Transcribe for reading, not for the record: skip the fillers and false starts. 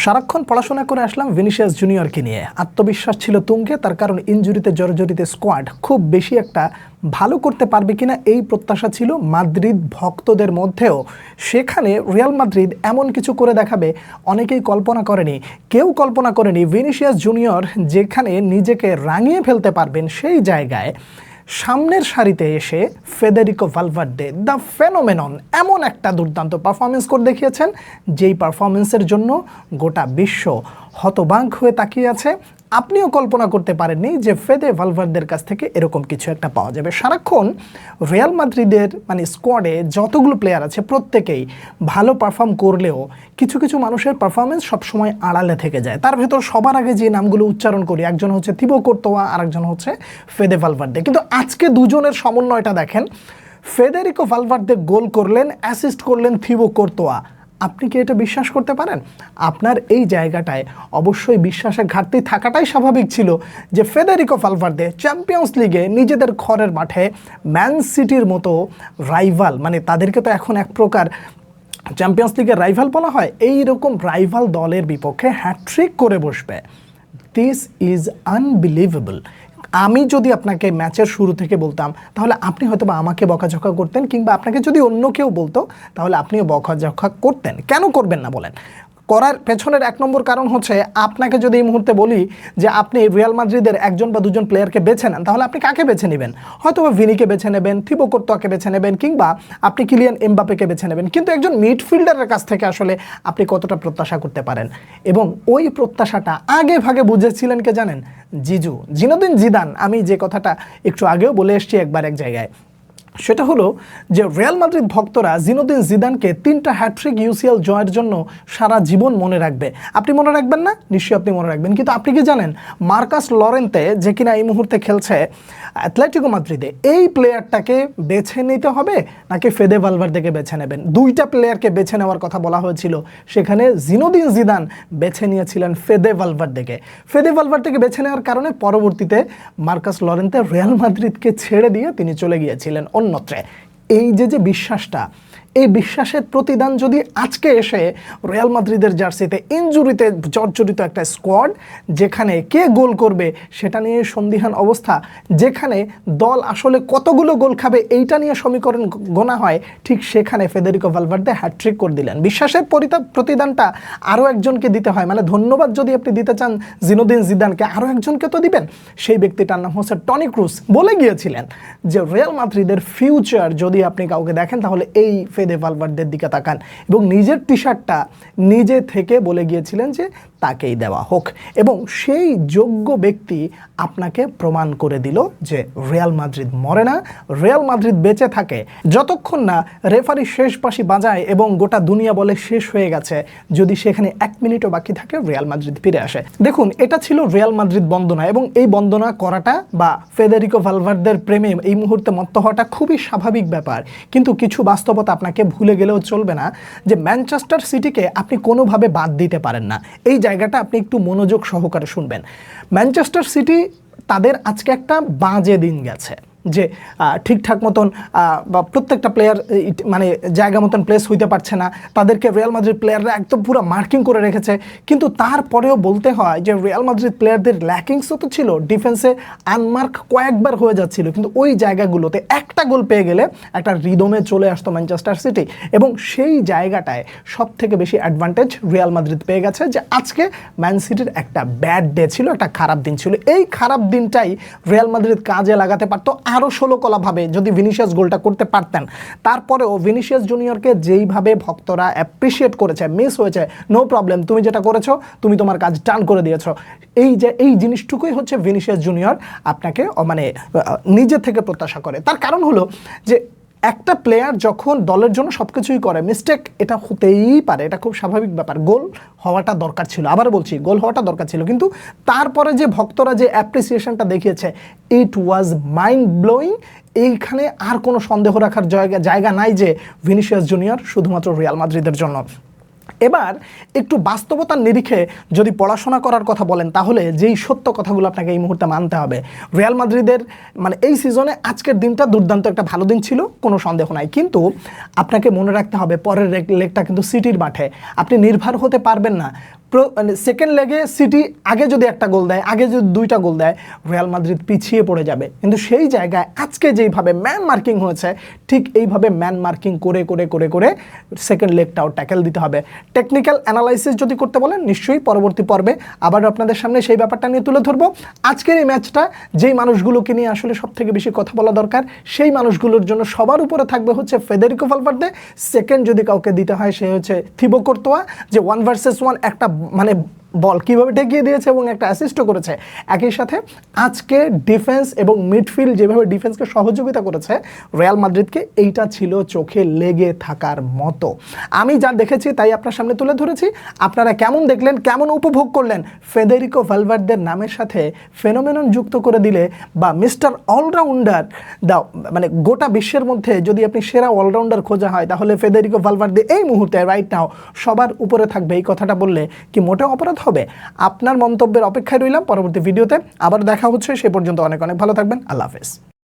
সারাক্ষণ পড়াশোনা করে আসলাম ভিনিসিয়াস জুনিয়রকে নিয়ে, আত্মবিশ্বাস ছিল তুঙ্গে। তার কারণ ইনজুরিতে জর্জরিত স্কোয়াড খুব বেশি একটা ভালো করতে পারবে কিনা এই প্রত্যাশা ছিল মাদ্রিদ ভক্তদের মধ্যেও। সেখানে রিয়াল মাদ্রিদ এমন কিছু করে দেখাবে অনেকেই কল্পনা করেনি, কেউ কল্পনা করেনি ভিনিসিয়াস জুনিয়র যেখানে নিজেকে রাঙিয়ে ফেলতে পারবেন সেই জায়গায় সামনের সারিতে এসে ফেদেরিকো ভালভার্দে দ্য ফেনোমেনন এমন একটা দুর্দান্ত পারফরমেন্স করে দেখিয়েছেন, যেই পারফরমেন্সের জন্য গোটা বিশ্ব হতবাক হয়ে তাকিয়ে আছে। আপনিও কল্পনা করতে পারেননি যে ফেদে ভালভার্দের কাছ থেকে এরকম কিছু একটা পাওয়া যাবে। সারাক্ষণ রিয়াল মাদ্রিদের স্কোয়াডে যতগুলো প্লেয়ার আছে প্রত্যেকেই ভালো পারফর্ম করলেও কিছু কিছু মানুষের পারফরমেন্স সবসময় আড়ালে থেকে যায়। তার ভেতর সবার আগে যে নামগুলো উচ্চারণ করি, একজন হচ্ছে থিবো কোর্তোয়া, আরেকজন হচ্ছে ফেদে ভালভার্দে। কিন্তু আজকে দুজনের সমন্বয়টা দেখেন, ফেদেরিকো ভালভার্দে গোল করলেন, অ্যাসিস্ট করলেন থিবো কোর্তোয়া। আপনি কি এটা বিশ্বাস করতে পারেন? আপনার এই জায়গাটায় অবশ্যই বিশ্বাসের ঘাটতি থাকাটাই স্বাভাবিক ছিল যে ফেদেরিকো ভালভার্দে চ্যাম্পিয়ন্স লিগে নিজেদের ঘরের মাঠে ম্যান সিটির মতো রাইভাল, তাদেরকে তো এখন এক প্রকার চ্যাম্পিয়ন্স লিগের রাইভাল বলা হয়, এই রকম রাইভাল দলের বিপক্ষে হ্যাট্রিক করে বসবে। This is unbelievable. আমি যদি আপনাকে ম্যাচের শুরু থেকে বলতাম তাহলে আপনি হয়তো বা আমাকে বকাঝকা করতেন, কিংবা আপনাকে যদি অন্য কেউ বলতো তাহলে আপনিও বকাঝকা করতেন। কেন করবেন না বলেন? করার পেছনের এক নম্বর কারণ হচ্ছে, আপনাকে যদি এই মুহূর্তে বলি যে আপনি রিয়াল মাদ্রিদের একজন বা দুজন প্লেয়ারকে বেছে নেন, তাহলে আপনি কাকে বেছে নেবেন? হয়তো বা ভিনিকে বেছে নেবেন, থিবো কোর্তোয়াকে বেছে নেবেন, কিংবা আপনি কিলিয়ান এমবাপেকে বেছে নেবেন। কিন্তু একজন মিডফিল্ডারের কাছ থেকে আসলে আপনি কতটা প্রত্যাশা করতে পারেন? এবং ওই প্রত্যাশাটা আগে ভাগে বুঝেছিলেন কে জানেন? Zinedine Zidane. আমি যে কথাটা একটু আগেও বলে এসেছি একবার এক জায়গায়, সেটা হলো যে রিয়াল মাদ্রিদ ভক্তরা জিনেদিন জিদানকে 3টা হ্যাট্রিক ইউসিএল জয়ের জন্য সারা জীবন মনে রাখবে। আপনি মনে রাখবেন না? নিশ্চয়ই আপনি মনে রাখবেন। কিন্তু আপনি কি জানেন মার্কাস লরেন্তে, যে কিনা এই মুহূর্তে খেলছে অ্যাথলেটিকো মাদ্রিদে, এই প্লেয়ারটাকে বেছে নিতে হবে নাকি ফেদে ভালভার্দেকে বেছে নেবেন? 2টা প্লেয়ারকে বেছে নেওয়ার কথা বলা হয়েছিল, সেখানে জিনেদিন জিদান বেছে নিয়েছিলেন ফেদে ভালভার্দেকে। ফেদে ভালভার্দেকে বেছে নেওয়ার কারণে পরবর্তীতে মার্কাস লরেন্তে রিয়াল মাদ্রিদকে ছেড়ে দিয়ে তিনি চলে গিয়েছিলেন অন্যত্রে। এই যে বিশ্বাসটা, এই বিশ্বাসের প্রতিদান যদি আজকে এসে রিয়াল মাদ্রিদের জার্সিতে ইনজুরিতে জর্জরিত একটা স্কোয়াড, যেখানে কে গোল করবে সেটা নিয়ে সন্দিহান অবস্থা, যেখানে দল আসলে কতগুলো গোল খাবে এইটা নিয়ে সমীকরণ গোনা হয়, ঠিক সেখানে ফেদেরিকো ভালভার্দে হ্যাট্রিক করে দিলেন। বিশ্বাসের প্রতিদানটা আরও একজনকে দিতে হয়। ধন্যবাদ যদি আপনি দিতে চান জিনেদিন জিদানকে, আরও একজনকে তো দিবেন। সেই ব্যক্তিটার নাম হচ্ছে টনি ক্রুস। বলে গিয়েছিলেন যে রিয়াল মাদ্রিদের ফিউচার যদি আপনি কাউকে দেখেন তাহলে এই ফেদে ভালভার্দের দিকে তাকান, এবং নিজের টি শার্টটা নিজে থেকে বলে গিয়েছিলেন যে তাকেই দেওয়া হোক। এবং সেই যোগ্য ব্যক্তি আপনাকে প্রমাণ করে দিল যে রিয়াল মাদ্রিদ মরে না, রিয়াল মাদ্রিদ বেঁচে থাকে যতক্ষণ না রেফারি শেষ বাঁশি বাজায় এবং গোটা দুনিয়া বলে শেষ হয়ে গেছে। যদি সেখানে 1 মিনিটও বাকি থাকে, রিয়াল মাদ্রিদ ফিরে আসে। দেখুন, এটা ছিল রিয়াল মাদ্রিদ বন্দনা, এবং এই বন্দনা করাটা বা ফেদেরিকো ভালভার্দের প্রেমে এই মুহূর্তে মত্ত হওয়াটা খুবই স্বাভাবিক ব্যাপার। কিন্তু কিছু বাস্তবতা আপনাকে ভুলে গেলেও চলবে না, যে ম্যানচেস্টার সিটিকে আপনি কোনোভাবে বাদ দিতে পারেন না। এই জায়গাটা আপনি একটু মনোযোগ সহকারে শুনবেন। ম্যানচেস্টার সিটি, তাদের আজকে একটা বাজে দিন গেছে, যে ঠিকঠাক মতন বা প্রত্যেকটা প্লেয়ার জায়গা মতন প্লেস হইতে পারছে না। তাদেরকে রিয়াল মাদ্রিদ প্লেয়াররা একদম পুরো মার্কিং করে রেখেছে। কিন্তু তারপরেও বলতে হয় যে রিয়াল মাদ্রিদ প্লেয়ারদের ল্যাকিংসও তো ছিল, ডিফেন্সে আনমার্ক কয়েকবার হয়ে যাচ্ছিল। কিন্তু ওই জায়গাগুলোতে একটা গোল পেয়ে গেলে একটা রিদমে চলে আসতো ম্যানচেস্টার সিটি, এবং সেই জায়গাটায় সব থেকে বেশি অ্যাডভান্টেজ রিয়াল মাদ্রিদ পেয়ে গেছে। যে আজকে ম্যান সিটির একটা ব্যাড ডে ছিল, একটা খারাপ দিন ছিল। এই খারাপ দিনটাই রিয়াল মাদ্রিদ কাজে লাগাতে পারতো আরও 16 কলাভাবে, যদি ভিনিসিয়াস গোলটা করতে পারতেন। তারপরেও ভিনিসিয়াস জুনিয়রকে যেইভাবে ভক্তরা অ্যাপ্রিসিয়েট করেছে, মিস হয়েছে, নো প্রবলেম, তুমি যেটা করেছো তুমি তোমার কাজ ডান করে দিয়েছো। এই জিনিসটুকুই হচ্ছে ভিনিসিয়াস জুনিয়র আপনাকে নিজে থেকে প্রত্যাশা করে। তার কারণ হলো যে একটা প্লেয়ার যখন দলের জন্য সব কিছুই করে, মিস্টেক এটা হতেই পারে, এটা খুব স্বাভাবিক ব্যাপার। গোল হওয়াটা দরকার ছিল, আবার বলছি গোল হওয়াটা দরকার ছিল, কিন্তু তারপরে যে ভক্তরা যে অ্যাপ্রিসিয়েশনটা দেখিয়েছে, ইট ওয়াজ মাইন্ড ব্লোয়িং। এইখানে আর কোনো সন্দেহ রাখার জায়গা নাই যে ভিনিসিয়াস জুনিয়র শুধুমাত্র রিয়াল মাদ্রিদের জন্য। এবার একটু বাস্তবতার নিরিখে যদি পড়াশোনা করার কথা বলেন, তাহলে যেই সত্য কথাগুলো আপনাকে এই মুহূর্তে মানতে হবে, রিয়াল মাদ্রিদের মানে এই সিজনে আজকের দিনটা দুর্দান্ত একটা ভালো দিন ছিল, কোনো সন্দেহ নাই। কিন্তু আপনাকে মনে রাখতে হবে পরের লেগটা কিন্তু সিটির মাঠে, আপনি নির্ভর হতে পারবেন না। মানে সেকেন্ড লেগে সিটি আগে যদি একটা গোল দেয়, আগে যদি দুইটা গোল দেয়, রিয়াল মাদ্রিদ পিছিয়ে পড়ে যাবে। কিন্তু সেই জায়গায় আজকে যেইভাবে ম্যান মার্কিং হয়েছে, ঠিক এইভাবে ম্যান মার্কিং করে করে করে করে সেকেন্ড লেগটাও ট্যাকেল দিতে হবে। টেকনিক্যাল অ্যানালাইসিস যদি করতে বলেন, নিশ্চয়ই পরবর্তী পর্বে আবার আপনাদের সামনে সেই ব্যাপারটা নিয়ে তুলে ধরবো। আজকের এই ম্যাচটা যেই মানুষগুলোকে নিয়ে আসলে সব থেকে বেশি কথা বলা দরকার, সেই মানুষগুলোর জন্য সবার উপরে থাকবে হচ্ছে ফেদেরিকো ভালভার্দে। সেকেন্ড যদি কাউকে দিতে হয়, সে হচ্ছে থিবো কোর্তোয়া, যে 1 ভার্সেস 1 একটা মানে বল কীভাবে ঠেকিয়ে দিয়েছে এবং একটা অ্যাসিস্টও করেছে। একই সাথে আজকে ডিফেন্স এবং মিডফিল্ড যেভাবে ডিফেন্সকে সহযোগিতা করেছে রিয়াল মাদ্রিদকে, এইটা ছিল চোখে লেগে থাকার মতো। আমি যা দেখেছি তাই আপনার সামনে তুলে ধরেছি। আপনারা কেমন দেখলেন, কেমন উপভোগ করলেন? ফেদেরিকো ভালভার্দের নামের সাথে ফেনোমেনন যুক্ত করে দিলে, বা মিস্টার অলরাউন্ডার দাও, মানে গোটা বিশ্বের মধ্যে যদি আপনি সেরা অলরাউন্ডার খোঁজা হয়, তাহলে ফেদেরিকো ভালভার্দে এই মুহূর্তে রাইট নাও সবার উপরে থাকবে। এই কথাটা বললে কি মোটেও অপরাধ হবে? আপনার মন্তব্যের অপেক্ষায় রইলাম। পরবর্তী ভিডিওতে আবার দেখা হচ্ছে, সে পর্যন্ত অনেক অনেক ভালো থাকবেন। আল্লাহ হাফেজ।